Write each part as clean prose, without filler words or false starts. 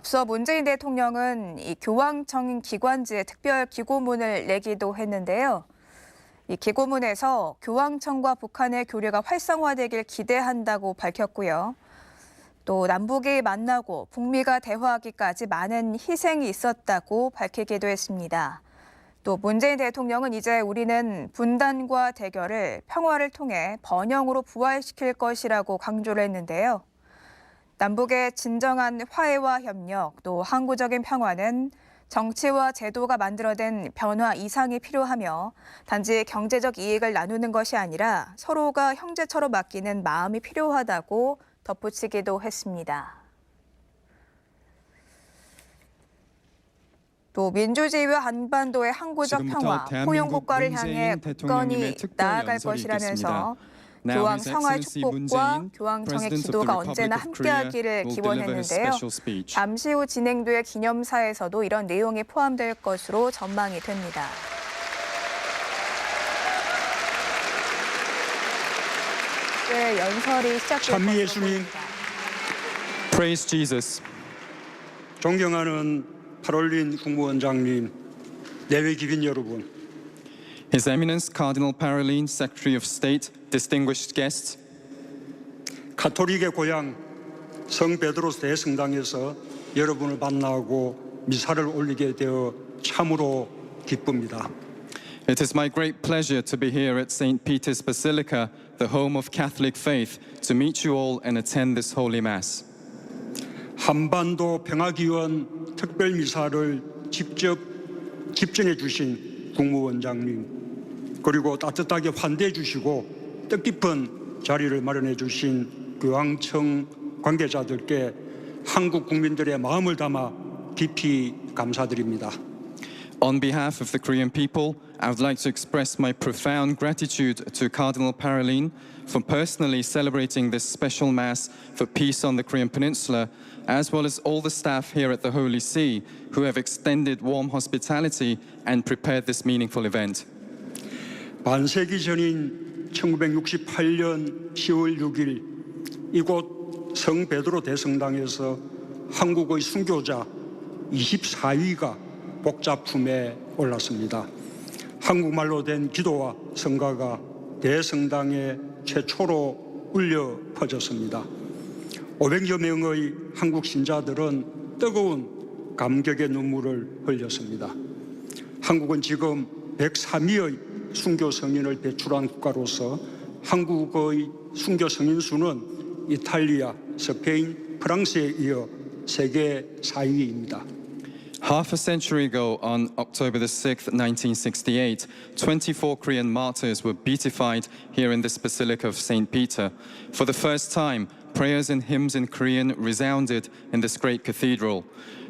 앞서 문재인 대통령은 이 교황청 기관지에 특별 기고문을 내기도 했는데요. 이 기고문에서 교황청과 북한의 교류가 활성화되길 기대한다고 밝혔고요. 또 남북이 만나고 북미가 대화하기까지 많은 희생이 있었다고 밝히기도 했습니다. 또 문재인 대통령은 이제 우리는 분단과 대결을 평화를 통해 번영으로 부활시킬 것이라고 강조를 했는데요. 남북의 진정한 화해와 협력, 또 항구적인 평화는 정치와 제도가 만들어낸 변화 이상이 필요하며 단지 경제적 이익을 나누는 것이 아니라 서로가 형제처럼 맡기는 마음이 필요하다고 덧붙이기도 했습니다. 또 민주주의와 한반도의 항구적 평화, 포용 국가를 향해 굳건히 나아갈 것이라면서 교황 성화 축복과 교황청의 기도가 언제나 함께하기를 기원했는데요. 잠시 후 진행될 기념사에서도 이런 내용이 포함될 것으로 전망이 됩니다. 네, 연설이 시작될 찬미 예수님, Praise Jesus. 존경하는 파롤린 국무원장님, 내외 귀빈 여러분, His Eminence Cardinal Parolin, Secretary of State, distinguished guests, 가톨릭의 고향 성 베드로스 대성당에서 여러분을 만나고 미사를 올리게 되어 참으로 기쁩니다. it is my great pleasure to be here at St. Peter's Basilica, the home of Catholic faith, to meet you all and attend this Holy Mass. 한반도 평화기원 특별 미사를 직접 집정해 주신 국무원장님, 그리고 따뜻하게 환대해 주시고 뜻깊은 자리를 마련해 주신 교황청 관계자들께 한국 국민들의 마음을 담아 깊이 감사드립니다. On behalf of the Korean people, I would like to express my profound gratitude to Cardinal Parolin for personally celebrating this special Mass for peace on the Korean Peninsula, as well as all the staff here at the Holy See who have extended warm hospitality and prepared this meaningful event. 반세기 전인 1968년 10월 6일 이곳 성 베드로 대성당에서 한국의 순교자 24위가 복자품에 올랐습니다. 한국말로 된 기도와 성가가 대성당에 최초로 울려 퍼졌습니다. 500여 명의 한국 신자들은 뜨거운 감격의 눈물을 흘렸습니다. 한국은 지금 103위의 순교 성인을 배출한 국가로서 한국의 순교 성인 수는 이탈리아, 스페인, 프랑스에 이어 세계 4위입니다. Half a century ago, on October the 6th, 1968, 24 Korean martyrs were beatified here in this Basilica of St. Peter. For the first time, prayers and hymns in Korean resounded in this great cathedral.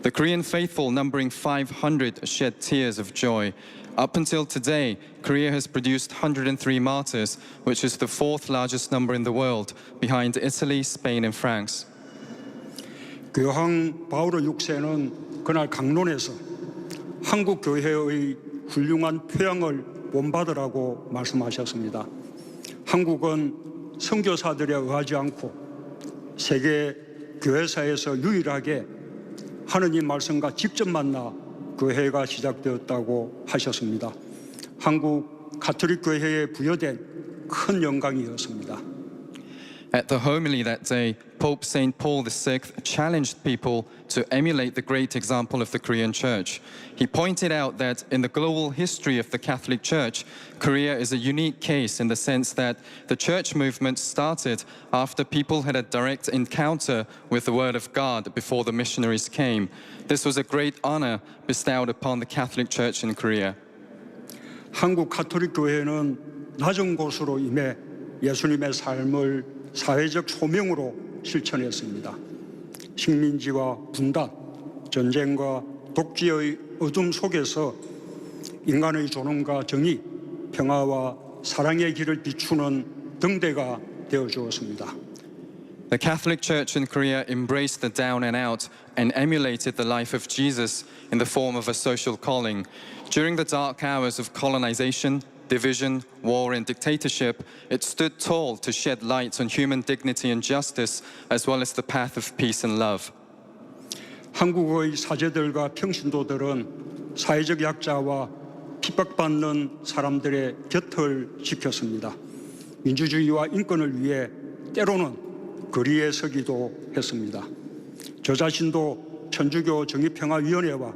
The Korean faithful, numbering 500, shed tears of joy. Up until today, Korea has produced 103 martyrs, which is the fourth largest number in the world, behind Italy, Spain, and France. 교황 바오로 6세는 그날 강론에서 한국 교회의 훌륭한 표양을 본받으라고 말씀하셨습니다. 한국은 선교사들에 의하지 않고 세계 교회사에서 유일하게 하느님 말씀과 직접 만나 교회가 시작되었다고 하셨습니다. 한국 가톨릭 교회에 부여된 큰 영광이었습니다. At the homily that day, Pope St. Paul VI challenged people to emulate the great example of the Korean Church. He pointed out that in the global history of the Catholic Church, Korea is a unique case in the sense that the church movement started after people had a direct encounter with the Word of God before the missionaries came. This was a great honor bestowed upon the Catholic Church in Korea. 한국 가톨릭 교회는 낮은 곳으로 임해 예수님의 삶을 사회적 소명으로 실천했습니다. 식민지와 분단, 전쟁과 독재의 어둠 속에서 인간의 존엄과 정의, 평화와 사랑의 길을 비추는 등대가 되어 주었습니다. The Catholic Church in Korea embraced the down and out and emulated the life of Jesus in the form of a social calling. During the dark hours of colonization, division, war, and dictatorship, it stood tall to shed light on human dignity and justice, as well as the path of peace and love. 한국의 사제들과 평신도들은 사회적 약자와 핍박받는 사람들의 곁을 지켰습니다. 민주주의와 인권을 위해 때로는 거리에 서기도 했습니다. 저 자신도 천주교 정의평화위원회와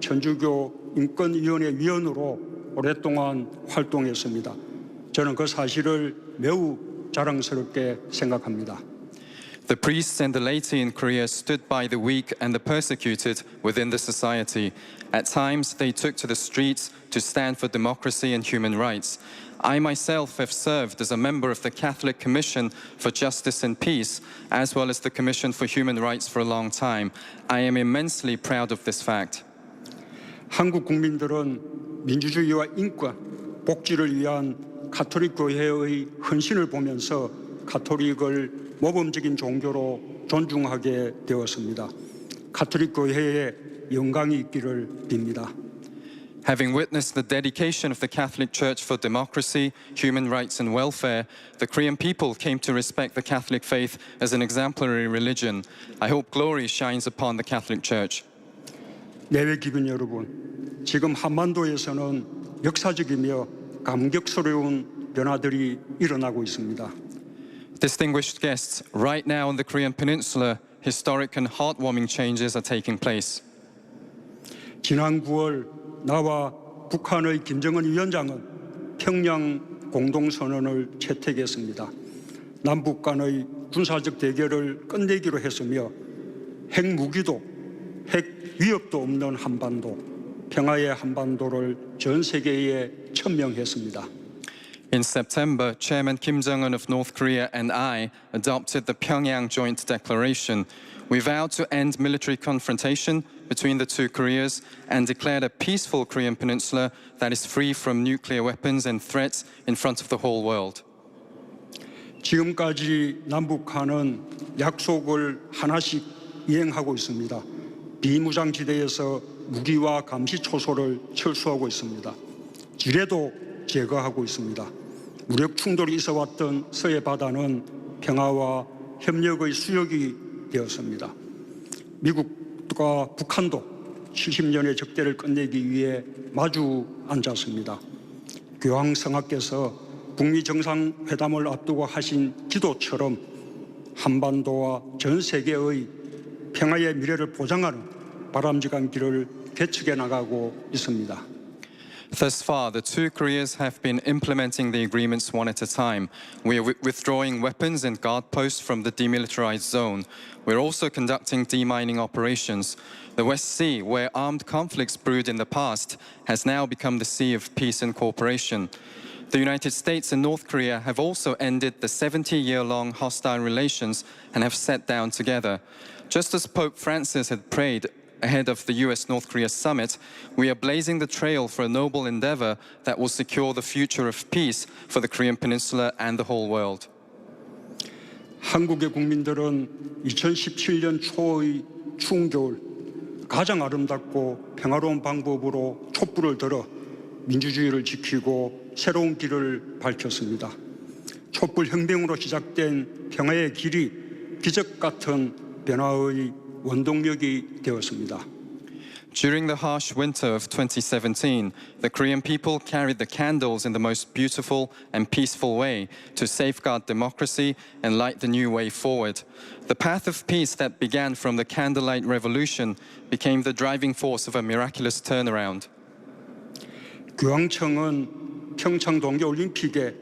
천주교 인권위원회 위원으로 오랫동안 활동했습니다. 저는 그 사실을 매우 자랑스럽게 생각합니다. The priests and the laity in Korea stood by the weak and the persecuted within the society. At times, they took to the streets to stand for democracy and human rights. I myself have served as a member of the Catholic Commission for Justice and Peace, as well as the Commission for Human Rights for a long time. I am immensely proud of this fact. 한국 국민들은 민주주의와 인권, 복지를 위한 가톨릭 교회의 헌신을 보면서 가톨릭을 모범적인 종교로 존중하게 되었습니다. 가톨릭 교회에 영광이 있기를 빕니다. Having witnessed the dedication of the Catholic Church for democracy, human rights and welfare, the Korean people came to respect the Catholic faith as an exemplary religion. I hope glory shines upon the Catholic Church. 내외 기분 여러분, 지금 한반도에서는 역사적이며 감격스러운 변화들이 일어나고 있습니다. Distinguished guests, right now on the Korean Peninsula, historic and heartwarming changes are taking place. 지난 9월 나와 북한의 김정은 위원장은 평양 공동선언을 채택했습니다. 남북 간의 군사적 대결을 끝내기로 했으며 핵무기도 핵 위협도 없는 한반도, 평화의 한반도를 전 세계에 천명했습니다. In September, Chairman Kim Jong-un of North Korea and I adopted the Pyongyang Joint Declaration. We vowed to end military confrontation between the two Koreas and declared a peaceful Korean peninsula that is free from nuclear weapons and threats in front of the whole world. 지금까지 남북한은 약속을 하나씩 이행하고 있습니다. 비무장지대에서 무기와 감시 초소를 철수하고 있습니다. 지뢰도 제거하고 있습니다. 무력 충돌이 있어왔던 서해 바다는 평화와 협력의 수역이 되었습니다. 미국과 북한도 70년의 적대를 끝내기 위해 마주 앉았습니다. 교황 성하께서 북미 정상회담을 앞두고 하신 기도처럼 한반도와 전 세계의 평화의 미래를 보장하는 바람직한 길을 개척해 나가고 있습니다. Thus far, the two Koreas have been implementing the agreements one at a time. We are withdrawing weapons and guard posts from the demilitarized zone. We're also conducting demining operations. The West Sea, where armed conflicts brewed in the past, has now become the sea of peace and cooperation. The United States and North Korea have also ended the 70-year-long hostile relations and have sat down together. Just as Pope Francis had prayed ahead of the US-North Korea summit, we are blazing the trail for a noble endeavor that will secure the future of peace for the Korean Peninsula and the whole world. 한국의 국민들은 2017년 초의 추운 겨울 가장 아름답고 평화로운 방법으로 촛불을 들어 민주주의를 지키고 새로운 길을 밝혔습니다. 촛불 혁명으로 시작된 평화의 길이 기적 같은 변화의 원동력이 되었습니다. During the harsh winter of 2017, the Korean people carried the candles in the most beautiful and peaceful way to safeguard democracy and light the new way forward. The path of peace that began from the candlelight revolution became the driving force of a miraculous turnaround. 교황청은 평창 동계올림픽에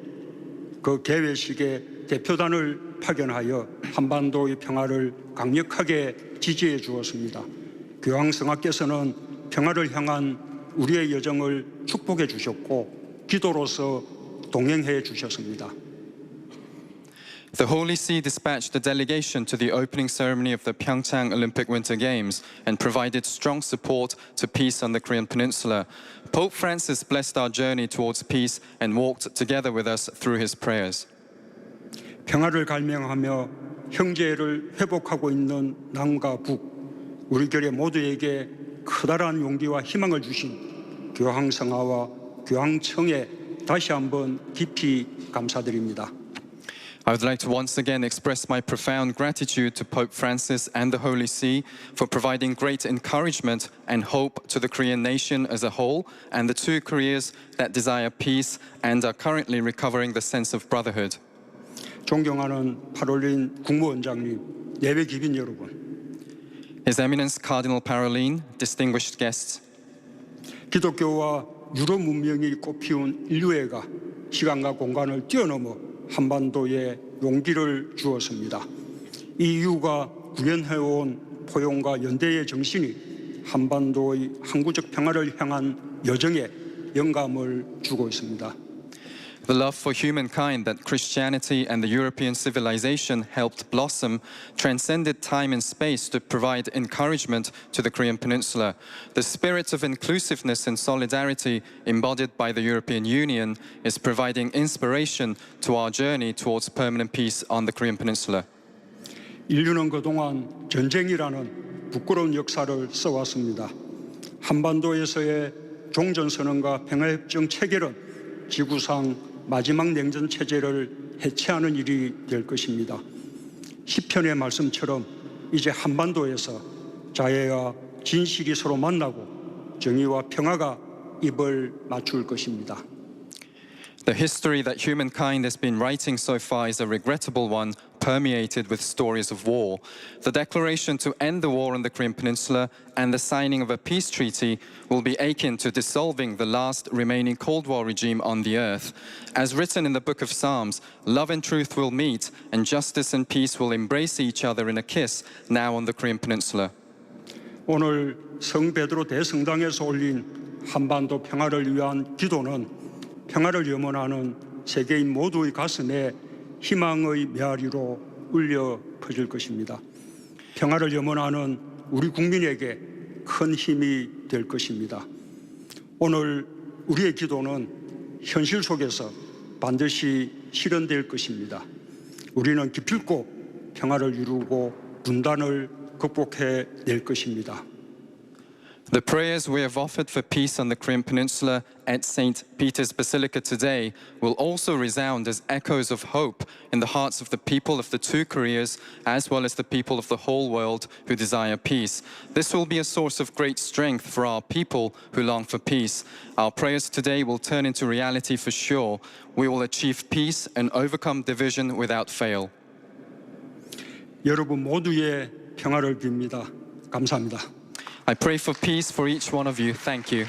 그 개회식에 대표단을 파견하여 한반도의 평화를 강력하게 지지해 주었습니다. 교황 성하께서는 평화를 향한 우리의 여정을 축복해 주셨고 기도로서 동행해 주셨습니다. The Holy See dispatched a delegation to the opening ceremony of the Pyeongchang Olympic Winter Games and provided strong support to peace on the Korean Peninsula. Pope Francis blessed our journey towards peace and walked together with us through his prayers. 평화를 갈망하며 형제를 회복하고 있는 남과 북, 우리 교회 모두에게 커다란 용기와 희망을 주신 교황 성하와 교황청에 다시 한번 깊이 감사드립니다. I would like to once again express my profound gratitude to Pope Francis and the Holy See for providing great encouragement and hope to the Korean nation as a whole and the two Koreas that desire peace and are currently recovering the sense of brotherhood. 존경하는 파롤린 국무원장님, 예배 기빈 여러분, His Eminence Cardinal Parolin, distinguished guests, 기독교와 유럽 문명이 꽃피운 인류애가 시간과 공간을 뛰어넘어 한반도에 용기를 주었습니다. 이 이유가 구현해온 포용과 연대의 정신이 한반도의 항구적 평화를 향한 여정에 영감을 주고 있습니다. the love for humankind that Christianity and the European civilization helped blossom transcended time and space to provide encouragement to the Korean Peninsula. The spirit of inclusiveness and solidarity embodied by the European Union is providing inspiration to our journey towards permanent peace on the Korean Peninsula. 인류는 그동안 전쟁이라는 부끄러운 역사를 써왔습니다. 한반도에서의 종전선언과 평화협정 체결은 지구상 마지막 냉전 체제를 해체하는 일이 될 것입니다. 시편의 말씀처럼 이제 한반도에서 자애와 진실이 서로 만나고 정의와 평화가 입을 맞출 것입니다. The history that humankind has been writing so far is a regrettable one, permeated with stories of war. The declaration to end the war on the Korean Peninsula and the signing of a peace treaty will be akin to dissolving the last remaining Cold War regime on the earth. As written in the book of Psalms, love and truth will meet, and justice and peace will embrace each other in a kiss now on the Korean Peninsula. 오늘 성 베드로 대성당에서 올린 한반도 평화를 위한 기도는 평화를 염원하는 세계인 모두의 가슴에 희망의 메아리로 울려 퍼질 것입니다. 평화를 염원하는 우리 국민에게 큰 힘이 될 것입니다. 오늘 우리의 기도는 현실 속에서 반드시 실현될 것입니다. 우리는 기필코 평화를 이루고 분단을 극복해낼 것입니다. The prayers we have offered for peace on the Korean Peninsula at St. Peter's Basilica today will also resound as echoes of hope in the hearts of the people of the two Koreas, as well as the people of the whole world who desire peace. This will be a source of great strength for our people who long for peace. Our prayers today will turn into reality for sure. We will achieve peace and overcome division without fail. 여러분 모두의 평화를 빕니다. 감사합니다. I pray for peace for each one of you. Thank you.